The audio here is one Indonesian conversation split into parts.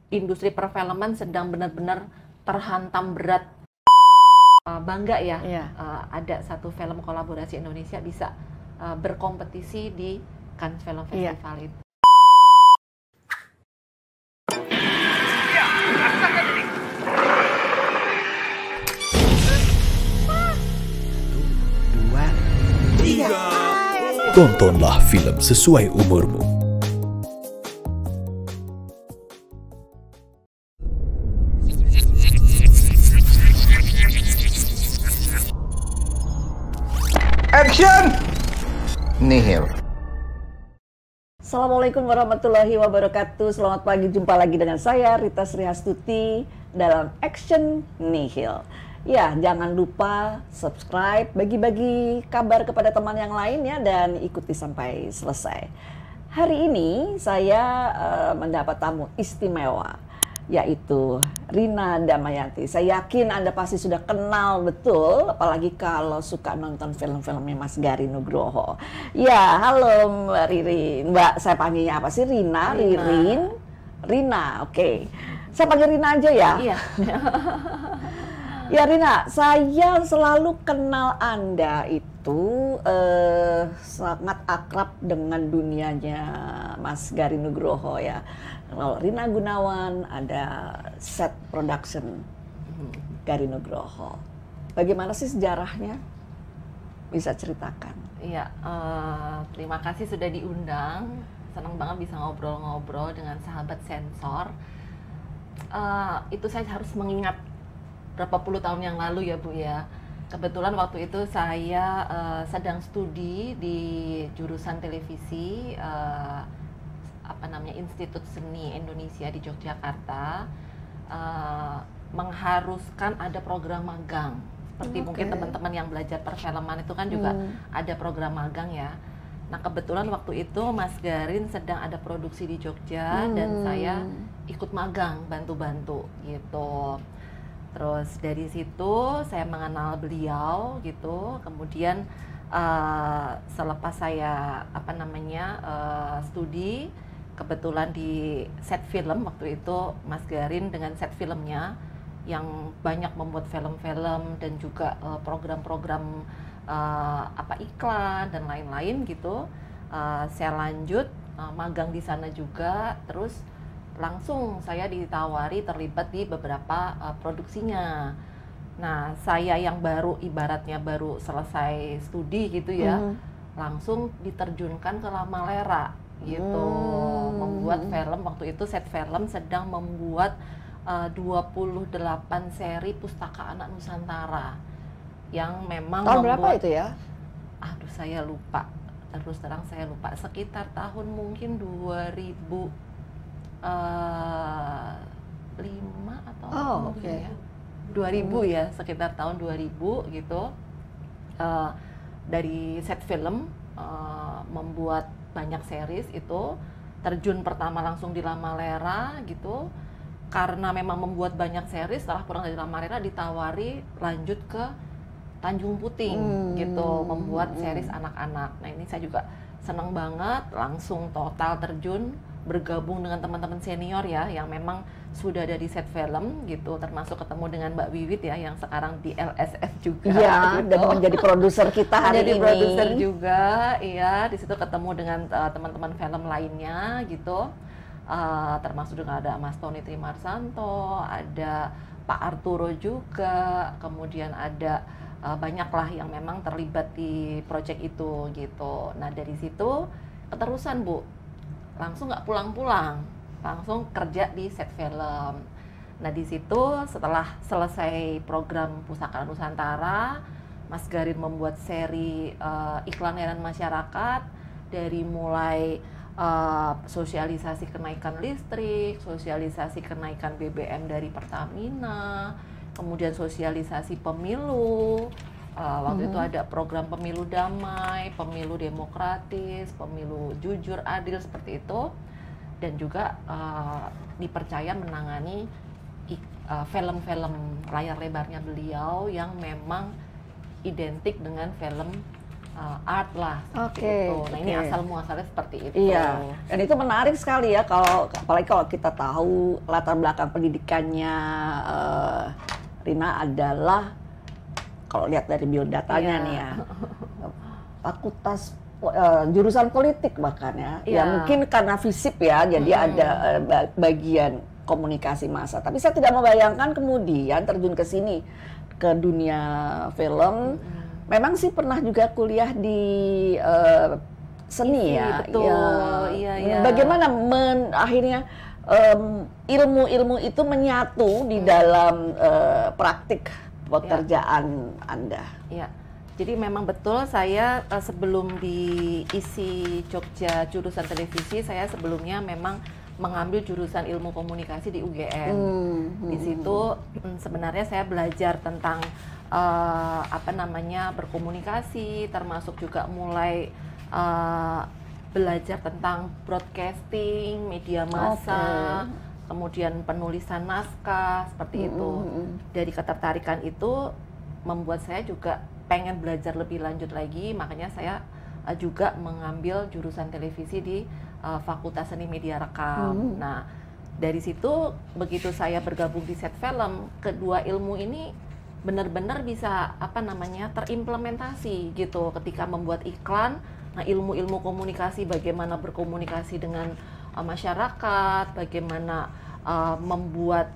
industri perfilman sedang benar-benar terhantam berat. Bangga ya, ada satu film kolaborasi Indonesia bisa berkompetisi di Cannes Film Festival itu. Tontonlah film sesuai umurmu. Action! Nihil. Assalamualaikum warahmatullahi wabarakatuh. Selamat pagi, jumpa lagi dengan saya Rita Srihastuti dalam Action Nihil. Ya, jangan lupa subscribe, bagi-bagi kabar kepada teman yang lain ya, dan ikuti sampai selesai. Hari ini saya mendapat tamu istimewa, yaitu Rina Damayanti. Saya yakin Anda pasti sudah kenal betul, apalagi kalau suka nonton film-filmnya Mas Gari Nugroho. Ya, halo Mbak Ririn. Mbak, saya panggilnya apa sih? Rina, Ririn? Rina, oke. Saya panggil Rina aja ya? Iya. Ya Rina, saya selalu kenal Anda itu sangat akrab dengan dunianya Mas Gari Nugroho ya. Kalau Rina Gunawan ada set production Gari Nugroho. Bagaimana sih sejarahnya? Bisa ceritakan? Iya, terima kasih sudah diundang. Senang banget bisa ngobrol-ngobrol dengan sahabat sensor. Itu saya harus mengingat berapa puluh tahun yang lalu ya Bu ya. Kebetulan waktu itu saya sedang studi di jurusan televisi Institut Seni Indonesia di Yogyakarta, mengharuskan ada program magang. Seperti mungkin teman-teman yang belajar perfilman itu kan juga ada program magang ya. Nah kebetulan waktu itu Mas Garin sedang ada produksi di Jogja dan saya ikut magang, bantu-bantu gitu. Terus dari situ saya mengenal beliau gitu. Kemudian selepas saya studi, kebetulan di set film waktu itu Mas Garin dengan set filmnya yang banyak membuat film-film dan juga program-program iklan dan lain-lain gitu. Saya lanjut magang di sana juga, terus langsung saya ditawari terlibat di beberapa produksinya. Nah, saya yang ibaratnya baru selesai studi gitu ya, langsung diterjunkan ke Lamalera gitu, membuat film. Waktu itu set film sedang membuat 28 seri Pustaka Anak Nusantara yang memang tahun berapa itu ya? Aduh, saya lupa. Terus terang saya lupa. Sekitar tahun mungkin 2005 atau mungkin ya 2000 ya, sekitar tahun 2000 gitu. Dari set film membuat banyak series itu, terjun pertama langsung di Lamalera gitu. Karena memang membuat banyak series, setelah pulang dari Lamalera ditawari lanjut ke Tanjung Puting gitu, membuat series anak-anak. Nah ini saya juga senang banget, langsung total terjun, bergabung dengan teman-teman senior ya, yang memang sudah ada di set film gitu, termasuk ketemu dengan Mbak Wiwit ya, yang sekarang di LSF juga. Iya, gitu. dan menjadi produser kita hari menjadi ini. produser juga, iya. Di situ ketemu dengan teman-teman film lainnya gitu, termasuk juga ada Mas Tony Trimarsanto, ada Pak Arturo juga, kemudian ada banyaklah yang memang terlibat di proyek itu gitu. Nah dari situ keterusan Bu, langsung nggak pulang-pulang, langsung kerja di set film. Nah di situ setelah selesai program Pusaka Nusantara, Mas Garin membuat seri iklan layanan masyarakat, dari mulai sosialisasi kenaikan listrik, sosialisasi kenaikan BBM dari Pertamina, kemudian sosialisasi pemilu. Waktu itu ada program pemilu damai, pemilu demokratis, pemilu jujur, adil, seperti itu. Dan juga dipercaya menangani film-film layar lebarnya beliau yang memang identik dengan film art lah seperti Oke, itu. Nah ini oke. asal muasalnya seperti itu. Iya, dan itu menarik sekali ya kalau apalagi kalau kita tahu latar belakang pendidikannya Rina adalah kalau lihat dari biodatanya Iya. nih ya, fakultas jurusan politik bahkan ya. Ya Iya. mungkin karena FISIP ya, jadi ada bagian komunikasi massa. Tapi saya tidak membayangkan kemudian terjun ke sini ke dunia film. Memang sih pernah juga kuliah di seni ya. betul. Ya. Iya. Bagaimana akhirnya ilmu-ilmu itu menyatu di dalam praktik pekerjaan Anda? Iya. Jadi memang betul saya sebelum diisi Jogja jurusan televisi, saya sebelumnya memang mengambil jurusan ilmu komunikasi di UGM. Di situ sebenarnya saya belajar tentang berkomunikasi, termasuk juga mulai belajar tentang broadcasting, media massa, kemudian penulisan naskah seperti itu. Dari ketertarikan itu membuat saya juga pengen belajar lebih lanjut lagi, makanya saya juga mengambil jurusan televisi di Fakultas Seni Media Rekam. Nah, dari situ begitu saya bergabung di set film, kedua ilmu ini benar-benar bisa terimplementasi gitu ketika membuat iklan. Nah, ilmu-ilmu komunikasi, bagaimana berkomunikasi dengan masyarakat, bagaimana membuat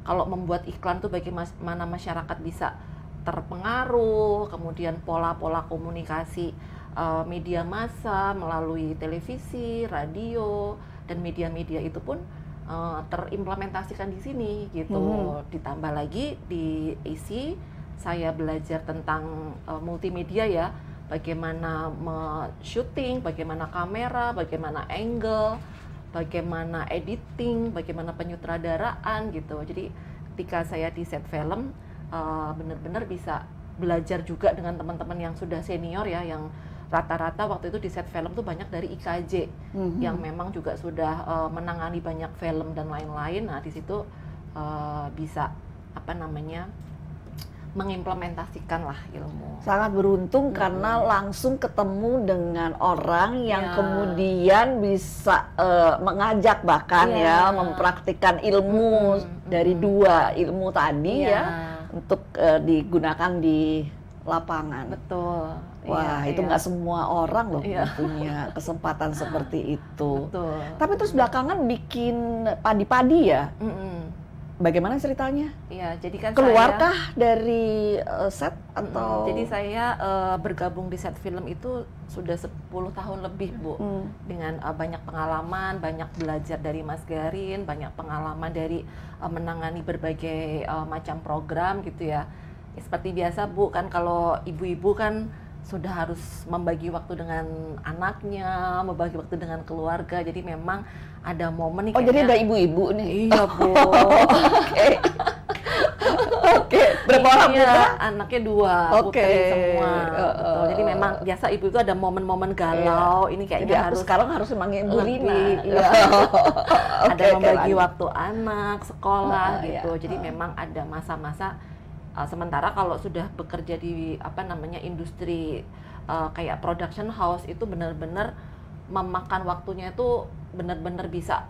kalau membuat iklan tuh bagaimana masyarakat bisa terpengaruh, kemudian pola-pola komunikasi media massa melalui televisi, radio, dan media-media itu pun terimplementasikan di sini gitu. Ditambah lagi di ISI saya belajar tentang multimedia ya, bagaimana syuting, bagaimana kamera, bagaimana angle, bagaimana editing, bagaimana penyutradaraan gitu. Jadi ketika saya di set film benar-benar bisa belajar juga dengan teman-teman yang sudah senior ya, yang rata-rata waktu itu di set film tuh banyak dari IKJ yang memang juga sudah menangani banyak film dan lain-lain. Nah di situ bisa mengimplementasikan lah ilmu. Sangat beruntung karena langsung ketemu dengan orang yang kemudian bisa mengajak bahkan ya mempraktikkan ilmu dari dua ilmu tadi ya untuk digunakan di lapangan. Betul. Wah, itu nggak semua orang loh punya kesempatan seperti itu. Betul. Tapi terus belakangan bikin padi-padi ya. Bagaimana ceritanya? Iya, jadi kan keluarkah dari set atau? Jadi saya bergabung di set film itu sudah 10 tahun lebih, Bu. Dengan banyak pengalaman, banyak belajar dari Mas Garin, banyak pengalaman dari menangani berbagai macam program gitu ya. Seperti biasa, Bu, kan kalau ibu-ibu kan sudah harus membagi waktu dengan anaknya, membagi waktu dengan keluarga. Jadi memang ada momen nih. Oh, jadi ada ibu-ibu nih? Iya, Bu. Oke. Berapa orang putra? Anaknya 2, putri semua. Betul. Jadi memang biasa ibu itu ada momen-momen galau. Ini kayaknya jadi harus sekarang harus manggil Ibu Rina. Ada membagi waktu anak, sekolah gitu. Jadi memang ada masa-masa. Sementara kalau sudah bekerja di industri kayak production house itu benar-benar memakan waktunya itu benar-benar bisa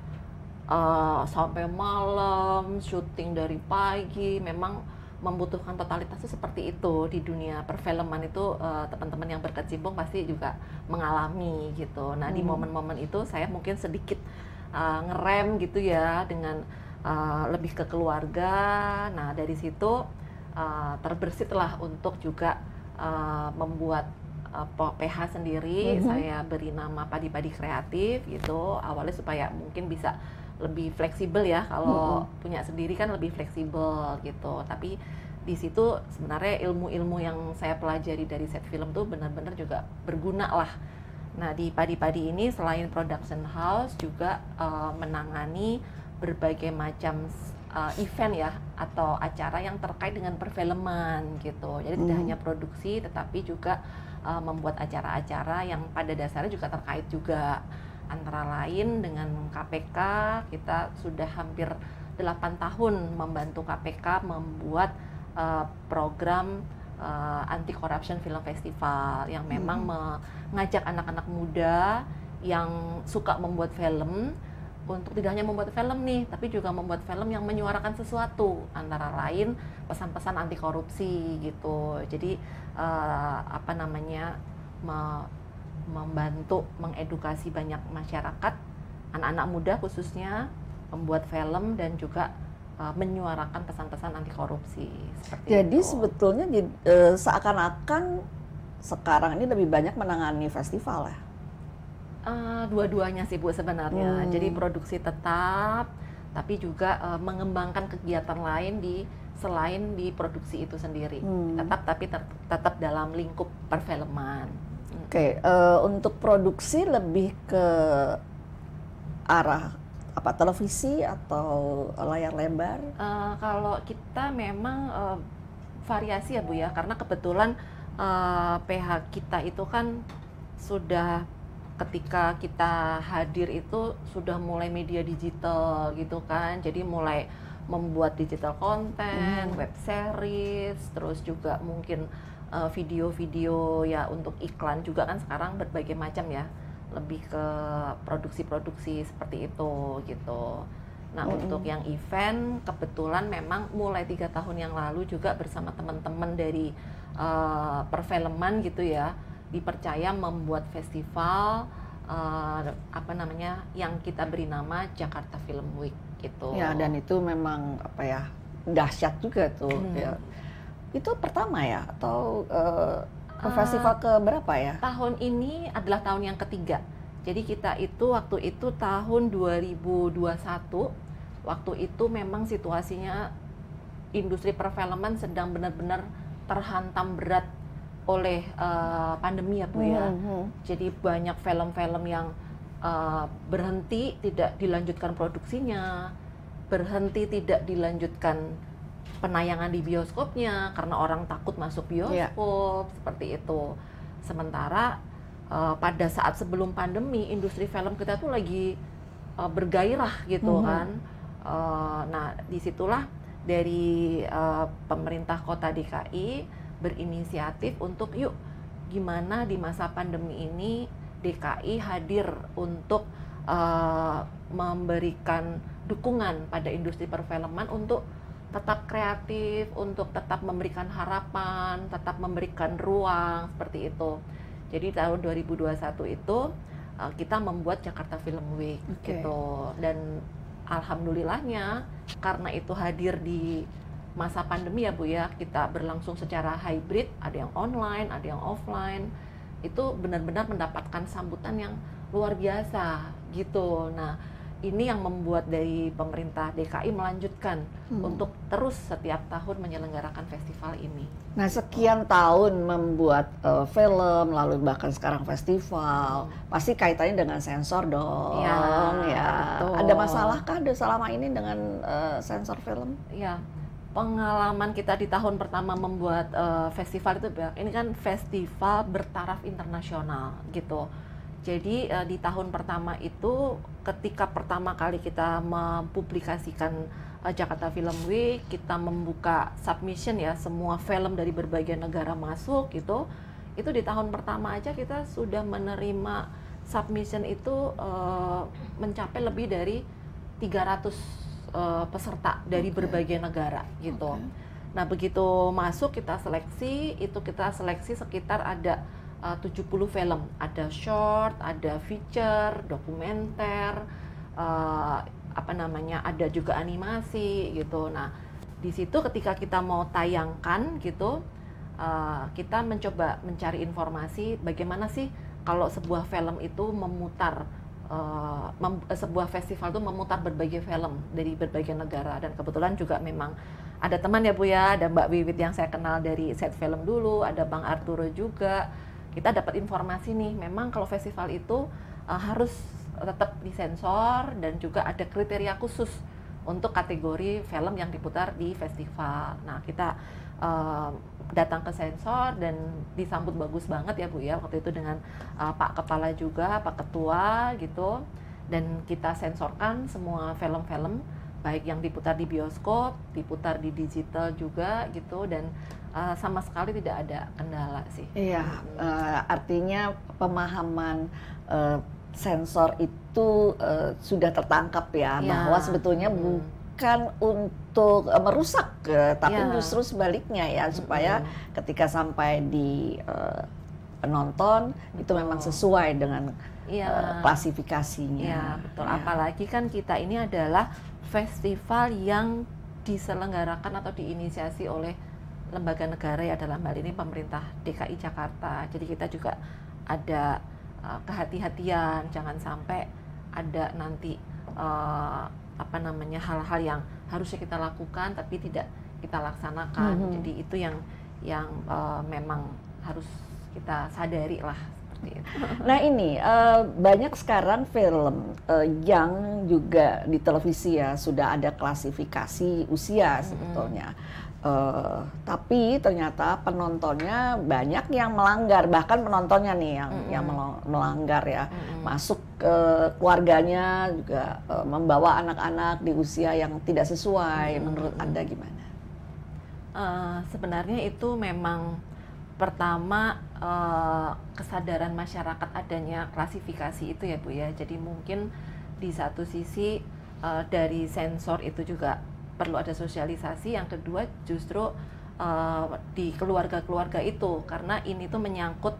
sampai malam, syuting dari pagi, memang membutuhkan totalitas itu seperti itu. Di dunia perfilman itu teman-teman yang berkecimpung pasti juga mengalami gitu. Nah di momen-momen itu saya mungkin sedikit ngerem gitu ya dengan lebih ke keluarga. Nah dari situ terbersihlah untuk juga membuat PH sendiri. Saya beri nama Padi-Padi Kreatif gitu, awalnya supaya mungkin bisa lebih fleksibel ya, kalau punya sendiri kan lebih fleksibel gitu. Tapi di situ sebenarnya ilmu-ilmu yang saya pelajari dari set film tuh benar-benar juga berguna lah. Nah di Padi-Padi ini selain production house juga menangani berbagai macam event ya atau acara yang terkait dengan perfilman gitu. Jadi tidak hanya produksi tetapi juga membuat acara-acara yang pada dasarnya juga terkait juga. Antara lain dengan KPK, kita sudah hampir 8 tahun membantu KPK membuat program Anti Corruption Film Festival yang memang mengajak anak-anak muda yang suka membuat film untuk tidak hanya membuat film nih, tapi juga membuat film yang menyuarakan sesuatu, antara lain pesan-pesan anti korupsi gitu. Jadi apa namanya, membantu mengedukasi banyak masyarakat, anak-anak muda khususnya, membuat film dan juga menyuarakan pesan-pesan anti korupsi. Jadi sebetulnya seakan-akan sekarang ini lebih banyak menangani festival ya? Dua-duanya sih Bu sebenarnya. Jadi produksi tetap, tapi juga mengembangkan kegiatan lain selain di produksi itu sendiri. Tetap dalam lingkup perfilman. Oke, untuk produksi lebih ke arah apa, televisi atau layar lebar? Kalau kita memang variasi ya Bu ya, karena kebetulan PH kita itu kan sudah, ketika kita hadir itu sudah mulai media digital gitu kan, jadi mulai membuat digital content, web series, terus juga mungkin video-video ya untuk iklan juga kan sekarang berbagai macam ya, lebih ke produksi-produksi seperti itu gitu. Nah untuk yang event kebetulan memang mulai 3 tahun yang lalu juga bersama teman-teman dari perfilman gitu ya, dipercaya membuat festival apa namanya, yang kita beri nama Jakarta Film Week gitu. Ya, dan itu memang apa ya, dahsyat juga tuh. Ya. Itu pertama ya atau festival ke berapa ya? Tahun ini adalah tahun yang ketiga. Jadi kita itu waktu itu tahun 2021, waktu itu memang situasinya industri perfilman sedang benar-benar terhantam berat oleh pandemi ya Bu ya. Jadi banyak film-film yang berhenti, tidak dilanjutkan produksinya, berhenti tidak dilanjutkan penayangan di bioskopnya karena orang takut masuk bioskop, seperti itu. Sementara pada saat sebelum pandemi industri film kita tuh lagi bergairah gitu kan. Nah disitulah dari pemerintah kota DKI berinisiatif untuk yuk gimana di masa pandemi ini DKI hadir untuk memberikan dukungan pada industri perfilman untuk tetap kreatif, untuk tetap memberikan harapan, tetap memberikan ruang, seperti itu. Jadi tahun 2021 itu kita membuat Jakarta Film Week gitu, dan alhamdulillahnya karena itu hadir di masa pandemi ya Bu ya, kita berlangsung secara hybrid, ada yang online, ada yang offline, itu benar-benar mendapatkan sambutan yang luar biasa gitu. Nah ini yang membuat dari pemerintah DKI melanjutkan untuk terus setiap tahun menyelenggarakan festival ini. Nah sekian tahun membuat film, lalu bahkan sekarang festival, pasti kaitannya dengan sensor dong ya. Ada masalah kah selama ini dengan sensor film? Ya, pengalaman kita di tahun pertama membuat festival itu, ini kan festival bertaraf internasional gitu. Jadi di tahun pertama itu ketika pertama kali kita mempublikasikan Jakarta Film Week, kita membuka submission ya, semua film dari berbagai negara masuk gitu. Itu di tahun pertama aja kita sudah menerima submission itu mencapai lebih dari 300 peserta dari berbagai negara gitu. Nah begitu masuk kita seleksi, itu kita seleksi sekitar ada 70 film, ada short, ada feature, dokumenter, apa namanya, ada juga animasi gitu. Nah di situ ketika kita mau tayangkan gitu, kita mencoba mencari informasi bagaimana sih kalau sebuah film itu memutar, sebuah festival itu memutar berbagai film dari berbagai negara. Dan kebetulan juga memang ada teman ya Bu ya, ada Mbak Wiwit yang saya kenal dari Set Film dulu, ada Bang Arturo juga. Kita dapat informasi nih, memang kalau festival itu harus tetap disensor dan juga ada kriteria khusus untuk kategori film yang diputar di festival. Nah kita datang ke sensor dan disambut bagus banget ya Bu ya, waktu itu dengan Pak Kepala juga, Pak Ketua gitu, dan kita sensorkan semua film-film baik yang diputar di bioskop, diputar di digital juga gitu, dan sama sekali tidak ada kendala sih. Iya, artinya pemahaman sensor itu sudah tertangkap ya, bahwa sebetulnya bukan untuk merusak, tapi justru sebaliknya ya, supaya ketika sampai di penonton itu memang sesuai dengan klasifikasinya. Iya, betul. Apalagi kan kita ini adalah festival yang diselenggarakan atau diinisiasi oleh lembaga negara ya, dalam hal ini pemerintah DKI Jakarta. Jadi kita juga ada kehati-hatian, jangan sampai ada nanti hal-hal yang harusnya kita lakukan tapi tidak kita laksanakan. Jadi itu yang memang harus kita sadari lah, seperti itu. Nah ini banyak sekarang film yang juga di televisi ya sudah ada klasifikasi usia sebetulnya. Tapi ternyata penontonnya banyak yang melanggar, bahkan penontonnya nih yang melanggar ya, masuk keluarganya juga, membawa anak-anak di usia yang tidak sesuai. Menurut Anda gimana? Sebenarnya itu memang pertama kesadaran masyarakat adanya klasifikasi itu ya Bu ya. Jadi mungkin di satu sisi dari sensor itu juga perlu ada sosialisasi. Yang kedua justru di keluarga-keluarga itu, karena ini tuh menyangkut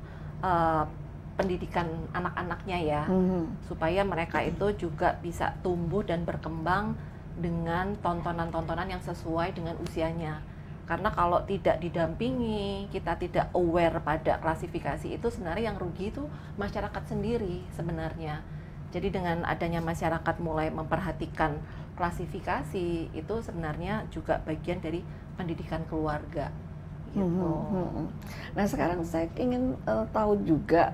pendidikan anak-anaknya ya, supaya mereka itu juga bisa tumbuh dan berkembang dengan tontonan-tontonan yang sesuai dengan usianya. Karena kalau tidak didampingi, kita tidak aware pada klasifikasi itu, sebenarnya yang rugi itu masyarakat sendiri sebenarnya. Jadi dengan adanya masyarakat mulai memperhatikan klasifikasi, itu sebenarnya juga bagian dari pendidikan keluarga. Gitu. Nah sekarang saya ingin tahu juga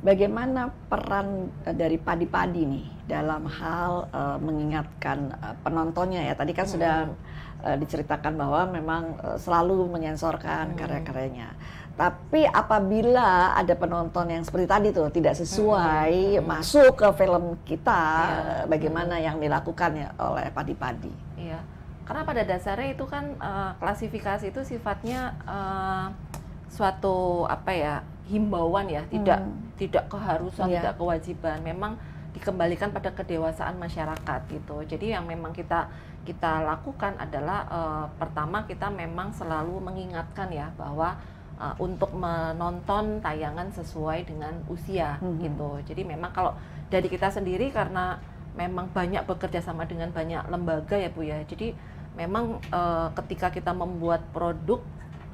bagaimana peran dari Padi-Padi nih dalam hal mengingatkan penontonnya ya. Tadi kan sudah diceritakan bahwa memang selalu menyensorkan karya-karyanya. Tapi apabila ada penonton yang seperti tadi tuh tidak sesuai masuk ke film kita, bagaimana yang dilakukan ya oleh Padi-Padi? Iya, karena pada dasarnya itu kan klasifikasi itu sifatnya suatu himbauan ya, tidak keharusan, tidak kewajiban. Memang dikembalikan pada kedewasaan masyarakat gitu. Jadi yang memang kita lakukan adalah pertama kita memang selalu mengingatkan ya bahwa untuk menonton tayangan sesuai dengan usia gitu. Jadi memang kalau dari kita sendiri, karena memang banyak bekerja sama dengan banyak lembaga ya Bu ya. Jadi memang ketika kita membuat produk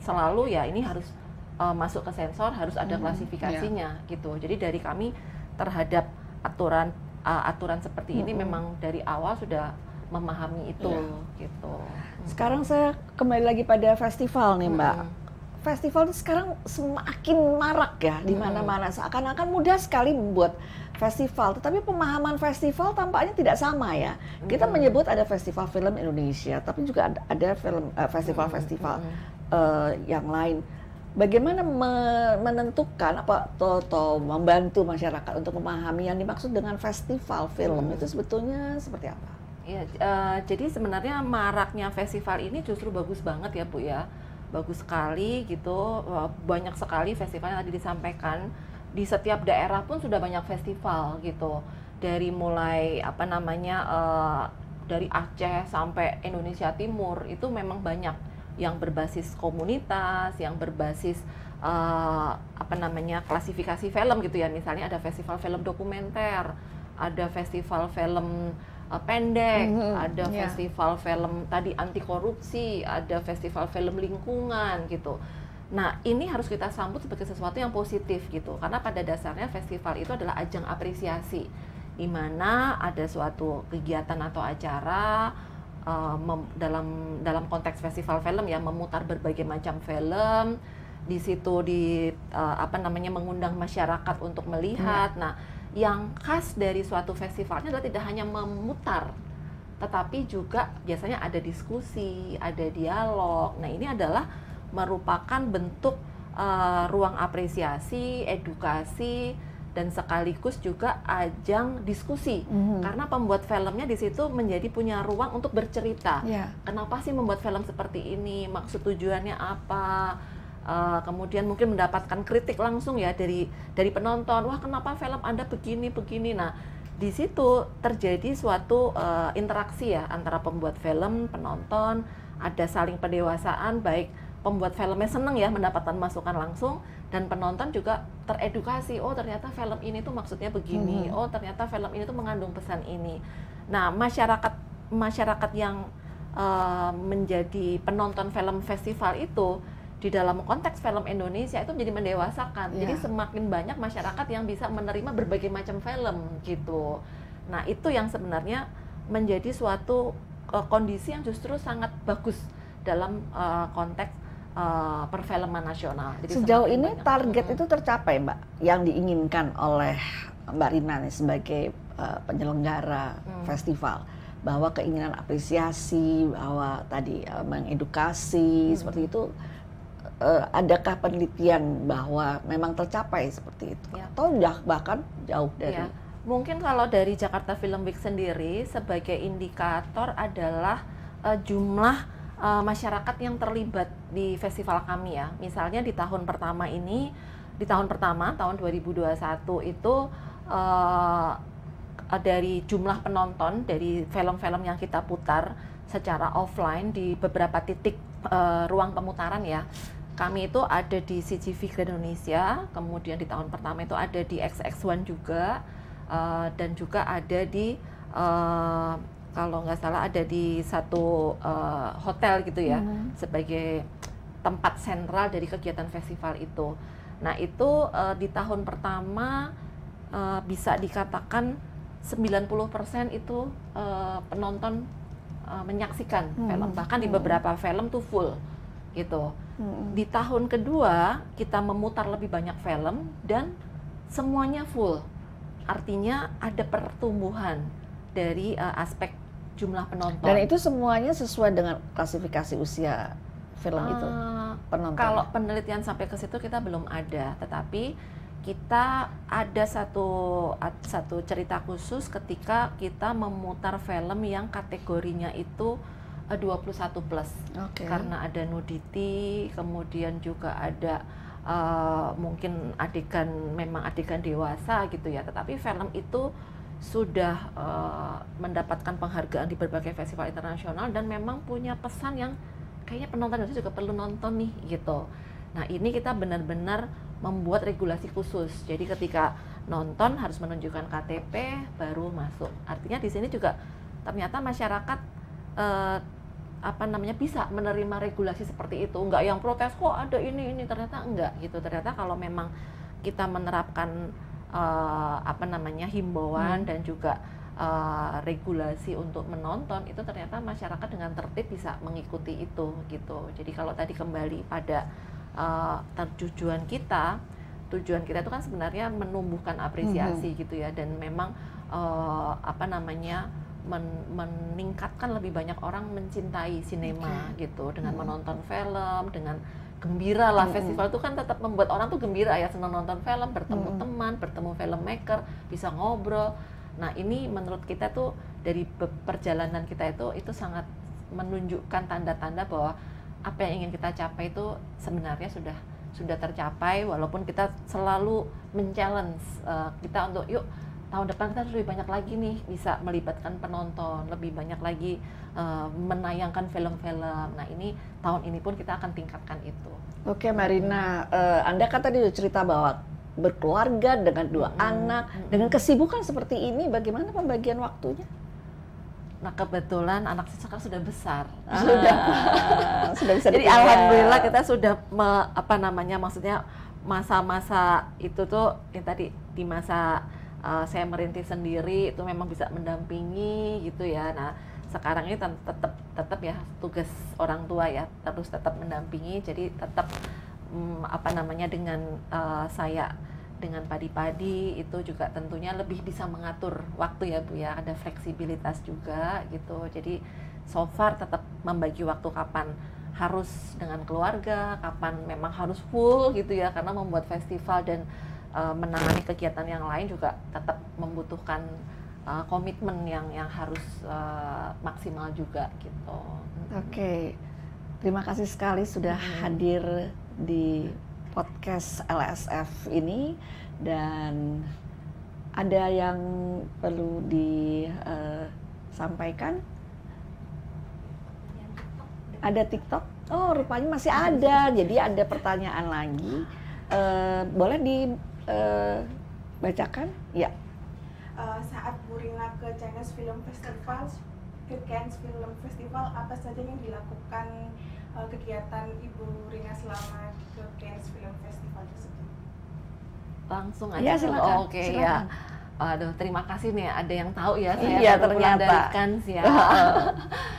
selalu ya ini harus masuk ke sensor, harus ada klasifikasinya gitu. Jadi dari kami terhadap aturan seperti ini memang dari awal sudah memahami itu gitu. Sekarang saya kembali lagi pada festival nih Mbak. Festival itu sekarang semakin marak ya di mana-mana. Seakan-akan mudah sekali membuat festival, tetapi pemahaman festival tampaknya tidak sama ya. Kita menyebut ada festival film Indonesia, tapi juga ada film festival-festival yang lain. Bagaimana menentukan atau membantu masyarakat untuk memahami yang dimaksud dengan festival film itu sebetulnya seperti apa? Ya, jadi sebenarnya maraknya festival ini justru bagus banget ya Bu ya. Bagus sekali gitu, banyak sekali festival yang tadi disampaikan. Di setiap daerah pun sudah banyak festival gitu. Dari mulai dari Aceh sampai Indonesia Timur itu memang banyak yang berbasis komunitas, yang berbasis klasifikasi film gitu ya. Misalnya ada festival film dokumenter, ada festival film pendek, ada festival film tadi anti korupsi, ada festival film lingkungan gitu. Nah, ini harus kita sambut sebagai sesuatu yang positif gitu, karena pada dasarnya festival itu adalah ajang apresiasi, di mana ada suatu kegiatan atau acara dalam konteks festival film ya, memutar berbagai macam film, di situ mengundang masyarakat untuk melihat. Nah, yang khas dari suatu festivalnya adalah tidak hanya memutar, tetapi juga biasanya ada diskusi, ada dialog. Nah, ini adalah merupakan bentuk ruang apresiasi, edukasi dan sekaligus juga ajang diskusi karena pembuat filmnya di situ menjadi punya ruang untuk bercerita. Kenapa sih membuat film seperti ini? Maksud tujuannya apa? Kemudian mungkin mendapatkan kritik langsung ya dari penonton. Wah, kenapa film Anda begini? Nah, di situ terjadi suatu interaksi ya antara pembuat film, penonton, ada saling pendewasaan, baik pembuat filmnya seneng ya mendapatkan masukan langsung, dan penonton juga teredukasi. Oh, ternyata film ini tuh maksudnya begini. Oh, ternyata film ini tuh mengandung pesan ini. Nah, masyarakat yang menjadi penonton film festival itu di dalam konteks film Indonesia itu menjadi mendewasakan. Jadi semakin banyak masyarakat yang bisa menerima berbagai macam film gitu. Nah, itu yang sebenarnya menjadi suatu kondisi yang justru sangat bagus dalam konteks perfilman nasional. Jadi sejauh ini target itu tercapai, Mbak, yang diinginkan oleh Mbak Rina nih sebagai penyelenggara festival, bahwa keinginan apresiasi, bahwa tadi mengedukasi seperti itu, adakah penelitian bahwa memang tercapai seperti itu, atau bahkan jauh dari? Mungkin kalau dari Jakarta Film Week sendiri sebagai indikator adalah jumlah masyarakat yang terlibat di festival kami ya. Misalnya di tahun pertama ini, tahun 2021 itu dari jumlah penonton dari film-film yang kita putar secara offline di beberapa titik ruang pemutaran ya. Kami itu ada di CGV Grand Indonesia, kemudian di tahun pertama itu ada di XX1 juga, dan juga ada di kalau nggak salah ada di satu hotel gitu ya, sebagai tempat sentral dari kegiatan festival itu. Nah, itu di tahun pertama bisa dikatakan 90% itu penonton menyaksikan film, bahkan di beberapa film tuh full gitu. Di tahun kedua kita memutar lebih banyak film dan semuanya full. Artinya ada pertumbuhan dari aspek jumlah penonton. Dan itu semuanya sesuai dengan klasifikasi usia film itu, penonton. Kalau penelitian sampai ke situ kita belum ada, tetapi kita ada satu cerita khusus ketika kita memutar film yang kategorinya itu 21 plus. Karena ada nudity, kemudian juga ada mungkin memang adegan dewasa gitu ya, tetapi film itu sudah mendapatkan penghargaan di berbagai festival internasional dan memang punya pesan yang kayaknya penonton Indonesia juga perlu nonton nih gitu. Nah, ini kita benar-benar membuat regulasi khusus. Jadi ketika nonton harus menunjukkan KTP baru masuk. Artinya di sini juga ternyata masyarakat bisa menerima regulasi seperti itu. Enggak yang protes kok ada ini ternyata enggak gitu. Ternyata kalau memang kita menerapkan himbauan dan juga regulasi untuk menonton, itu ternyata masyarakat dengan tertib bisa mengikuti itu gitu. Jadi kalau tadi kembali pada tujuan kita itu kan sebenarnya menumbuhkan apresiasi gitu ya, dan memang meningkatkan lebih banyak orang mencintai sinema gitu dengan menonton film, dengan gembira lah. Festival itu kan tetap membuat orang tuh gembira ya, senang nonton film, bertemu teman, bertemu filmmaker, bisa ngobrol. Nah, ini menurut kita tuh dari perjalanan kita itu sangat menunjukkan tanda-tanda bahwa apa yang ingin kita capai itu sebenarnya sudah tercapai, walaupun kita selalu men-challenge kita untuk yuk tahun depan kita lebih banyak lagi nih bisa melibatkan penonton, lebih banyak lagi menayangkan film-film. Nah, ini tahun ini pun kita akan tingkatkan itu. Oke, Marina, Anda kan tadi udah cerita bahwa berkeluarga dengan 2 anak, dengan kesibukan seperti ini, bagaimana pembagian waktunya? Nah, kebetulan anak saya sekarang sudah besar. Sudah bisa Jadi alhamdulillah kita sudah maksudnya masa-masa itu tuh yang tadi di masa saya merintis sendiri itu memang bisa mendampingi gitu ya. Nah, sekarang ini tetap ya tugas orang tua ya, terus tetap mendampingi. Jadi tetap dengan saya dengan padi-padi itu juga tentunya lebih bisa mengatur waktu ya Bu ya, ada fleksibilitas juga gitu. Jadi so far tetap membagi waktu kapan harus dengan keluarga, kapan memang harus full gitu ya, karena membuat festival dan menangani kegiatan yang lain juga tetap membutuhkan komitmen yang harus maksimal juga gitu. Oke, terima kasih sekali sudah hadir di podcast LSF ini, dan ada yang perlu disampaikan? Ada TikTok? Oh, rupanya masih ada. Jadi ada pertanyaan lagi. Boleh dibacakan? Ya. Saat Bu Rina ke Cannes Film Festival, apa saja yang dilakukan kegiatan Ibu Rina selama ke Cannes Film Festival tersebut? Langsung aja. Ya, silakan. Oke, silakan. ya. Aduh, terima kasih nih, ada yang tahu ya, saya Iya, baru pulang ternyata. dari Cannes ya.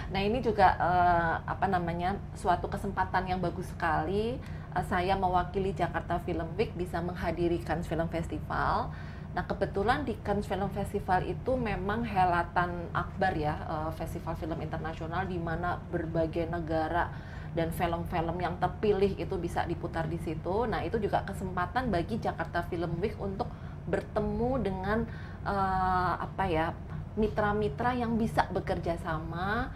Nah, ini juga suatu kesempatan yang bagus sekali. Saya mewakili Jakarta Film Week bisa menghadiri Cannes Film Festival. Nah, kebetulan di Cannes Film Festival itu memang helatan akbar ya, festival film internasional di mana berbagai negara dan film-film yang terpilih itu bisa diputar di situ. Nah, itu juga kesempatan bagi Jakarta Film Week untuk bertemu dengan mitra-mitra yang bisa bekerja sama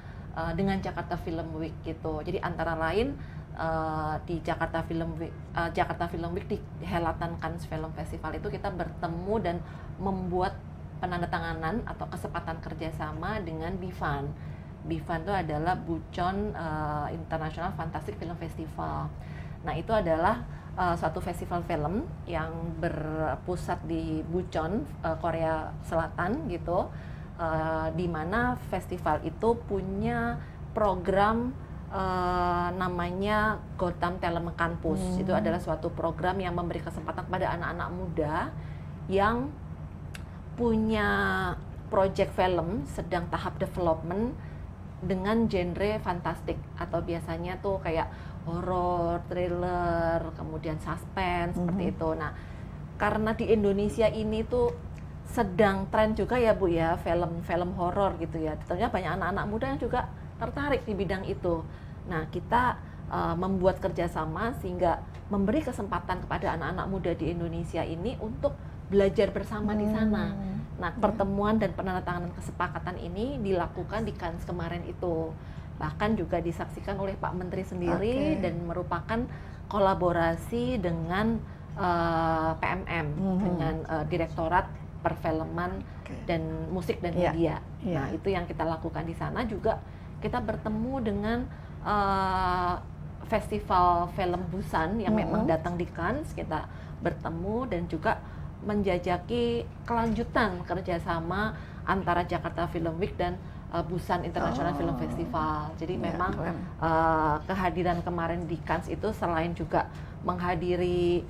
dengan Jakarta Film Week gitu. Jadi antara lain di Jakarta Film Week di helatan Cannes Film Festival itu kita bertemu dan membuat penandatanganan atau kesepakatan kerjasama dengan BIFAN. BIFAN itu adalah Bucheon International Fantastic Film Festival. Nah, itu adalah suatu festival film yang berpusat di Bucheon, Korea Selatan gitu, di mana festival itu punya program namanya Gotham Talent Campus. Itu adalah suatu program yang memberi kesempatan kepada anak-anak muda yang punya project film sedang tahap development dengan genre fantastik atau biasanya tuh kayak horror, thriller, kemudian suspense seperti itu. Nah, karena di Indonesia ini tuh sedang tren juga ya Bu ya, film-film horor gitu ya. Tentunya banyak anak-anak muda yang juga tertarik di bidang itu. Nah, kita membuat kerjasama sehingga memberi kesempatan kepada anak-anak muda di Indonesia ini untuk belajar bersama di sana. Nah, pertemuan dan penandatanganan kesepakatan ini dilakukan di Cannes kemarin itu. Bahkan juga disaksikan oleh Pak Menteri sendiri dan merupakan kolaborasi dengan PMM, dengan Direktorat Perfilman dan Musik dan Media. Nah, itu yang kita lakukan di sana. Juga kita bertemu dengan Festival Film Busan yang memang datang di Cannes. Kita bertemu dan juga menjajaki kelanjutan kerjasama antara Jakarta Film Week dan Busan International Film Festival. Jadi memang kehadiran kemarin di Cannes itu selain juga menghadiri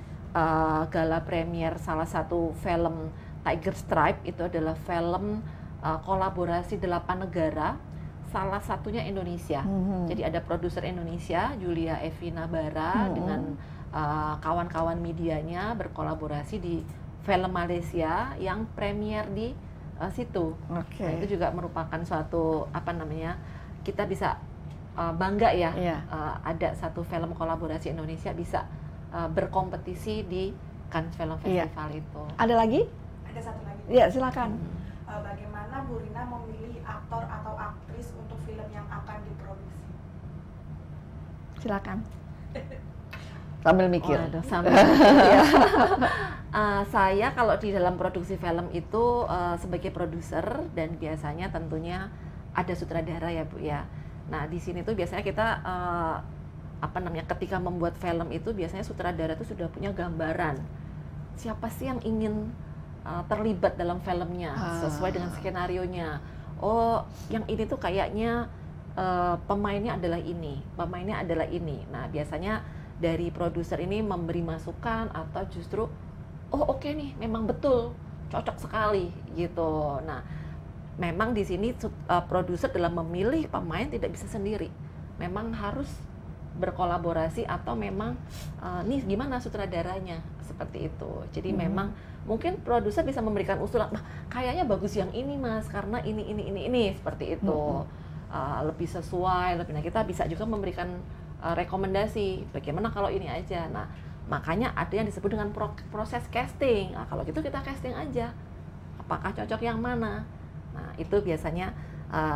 gala premier salah satu film Tiger Stripe, itu adalah film kolaborasi 8 negara, salah satunya Indonesia. Jadi ada produser Indonesia, Julia Evina Bara, dengan kawan-kawan medianya berkolaborasi di film Malaysia yang premier di situ. Nah, itu juga merupakan suatu kita bisa bangga ya, ada satu film kolaborasi Indonesia bisa berkompetisi di Cannes Film Festival itu. Ada lagi? Ada satu lagi. Ya, silakan. Bagaimana Bu Rina memilih aktor atau aktris untuk film yang akan diproduksi? Silakan. Sambil mikir. Sambil mikir ya. Saya kalau di dalam produksi film itu sebagai produser, dan biasanya tentunya ada sutradara ya Bu ya. Nah, di sini tuh biasanya kita ketika membuat film itu biasanya sutradara itu sudah punya gambaran siapa sih yang ingin terlibat dalam filmnya sesuai dengan skenarionya. Oh, yang ini tuh kayaknya pemainnya adalah ini, pemainnya adalah ini. Nah, biasanya dari produser ini memberi masukan atau justru oke nih, memang betul cocok sekali gitu. Nah, memang di sini produser dalam memilih pemain tidak bisa sendiri, memang harus berkolaborasi atau memang nih gimana sutradaranya, seperti itu. Jadi memang mungkin produser bisa memberikan usulan, kayaknya bagus yang ini Mas karena ini seperti itu. Lebih sesuai, nah kita bisa juga memberikan rekomendasi bagaimana kalau ini aja. Nah, Makanya ada yang disebut dengan proses casting. Nah, kalau gitu kita casting aja. Apakah cocok yang mana? Nah, itu biasanya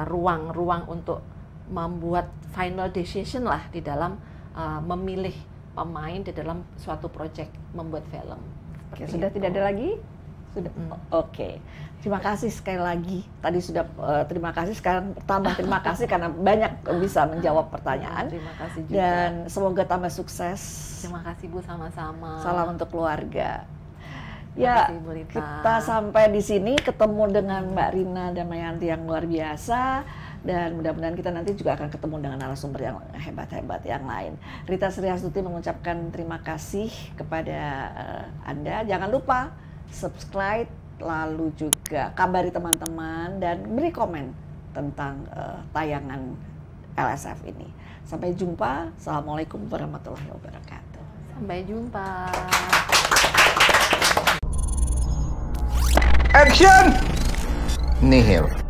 ruang-ruang untuk membuat final decision lah di dalam memilih pemain di dalam suatu project membuat film. Oke, sudah tidak ada lagi? Sudah. Oke. Terima kasih sekali lagi. Tadi sudah terima kasih, sekarang tambah terima kasih karena banyak bisa menjawab pertanyaan. Terima kasih juga. Dan semoga tambah sukses. Terima kasih Bu, sama-sama. Salam untuk keluarga. Terima Ya, kasih, Bu Rita. kita sampai di sini ketemu dengan Mbak Rina Damayanti yang luar biasa. Dan mudah-mudahan kita nanti juga akan ketemu dengan narasumber yang hebat-hebat yang lain. Rita Sri Astuti mengucapkan terima kasih kepada Anda. Jangan lupa subscribe, lalu juga kabari teman-teman dan beri komen tentang tayangan LSF ini. Sampai jumpa. Assalamualaikum warahmatullahi wabarakatuh. Sampai jumpa. Action! Nihil.